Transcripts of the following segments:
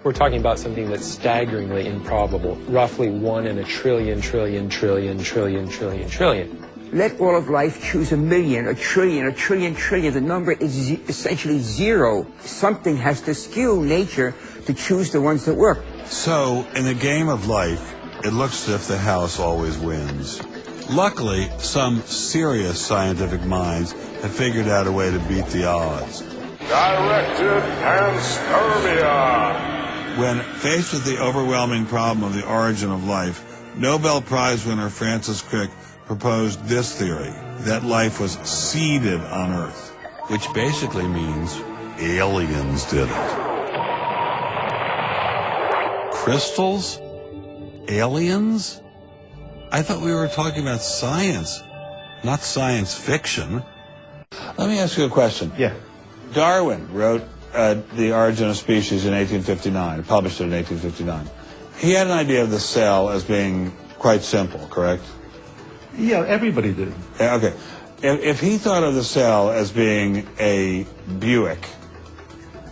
We're talking about something that's staggeringly improbable, roughly 1 in a trillion, trillion, trillion, trillion, trillion, trillion. Let all of life choose a million, a trillion, a trillion, trillion. The number is essentially zero. Something has to skew nature to choose the ones that work. So, in the game of life, it looks as if the house always wins. Luckily, some serious scientific minds have figured out a way to beat the odds. Directed panspermia. When faced with the overwhelming problem of the origin of life, Nobel Prize winner Francis Crick proposed this theory, that life was seeded on Earth, which basically means aliens did it. Crystals? Aliens? I thought we were talking about science, not science fiction. Let me ask you a question. Yeah. Darwin wrote The Origin of Species in 1859, published it in 1859. He had an idea of the cell as being quite simple, correct? Yeah, everybody did. Okay. If he thought of the cell as being a Buick,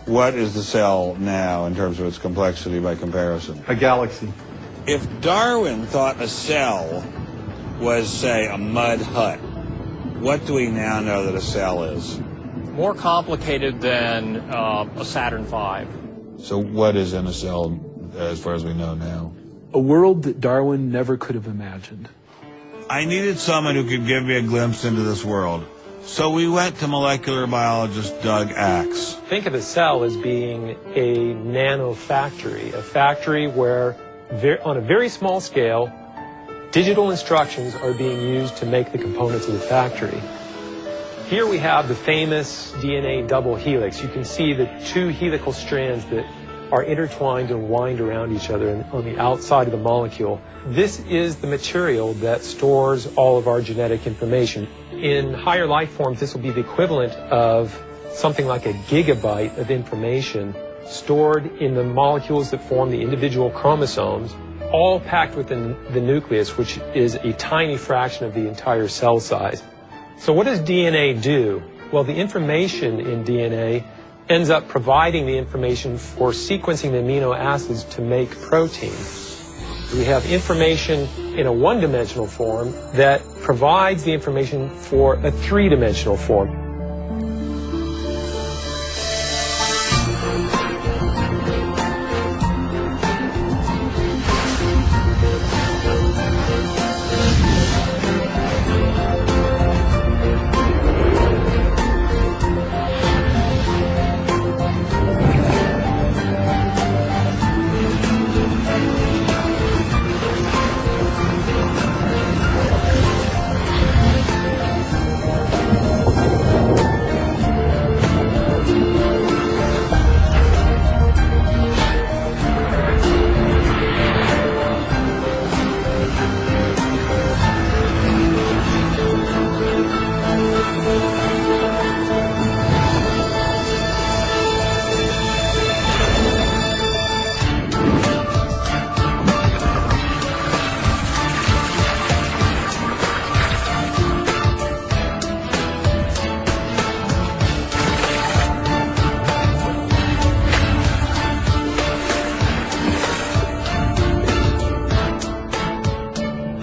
what is the cell now in terms of its complexity by comparison? A galaxy. If Darwin thought a cell was, say, a mud hut, what do we now know that a cell is? More complicated than a Saturn V. So what is in a cell as far as we know now? A world that Darwin never could have imagined. I needed someone who could give me a glimpse into this world. So we went to molecular biologist Doug Axe. Think of a cell as being a nanofactory, a factory where, on a very small scale, digital instructions are being used to make the components of the factory. Here we have the famous DNA double helix. You can see the two helical strands that are intertwined and wind around each other on the outside of the molecule. This is the material that stores all of our genetic information. In higher life forms, this will be the equivalent of something like a gigabyte of information stored in the molecules that form the individual chromosomes, all packed within the nucleus, which is a tiny fraction of the entire cell size. So what does DNA do? Well, the information in DNA ends up providing the information for sequencing the amino acids to make proteins. We have information in a one-dimensional form that provides the information for a three-dimensional form.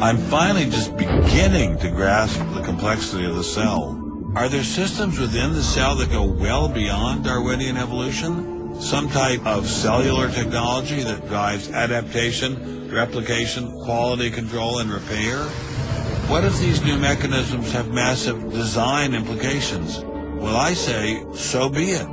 I'm finally just beginning to grasp the complexity of the cell. Are there systems within the cell that go well beyond Darwinian evolution? Some type of cellular technology that drives adaptation, replication, quality control, and repair? What if these new mechanisms have massive design implications? Well, I say, so be it.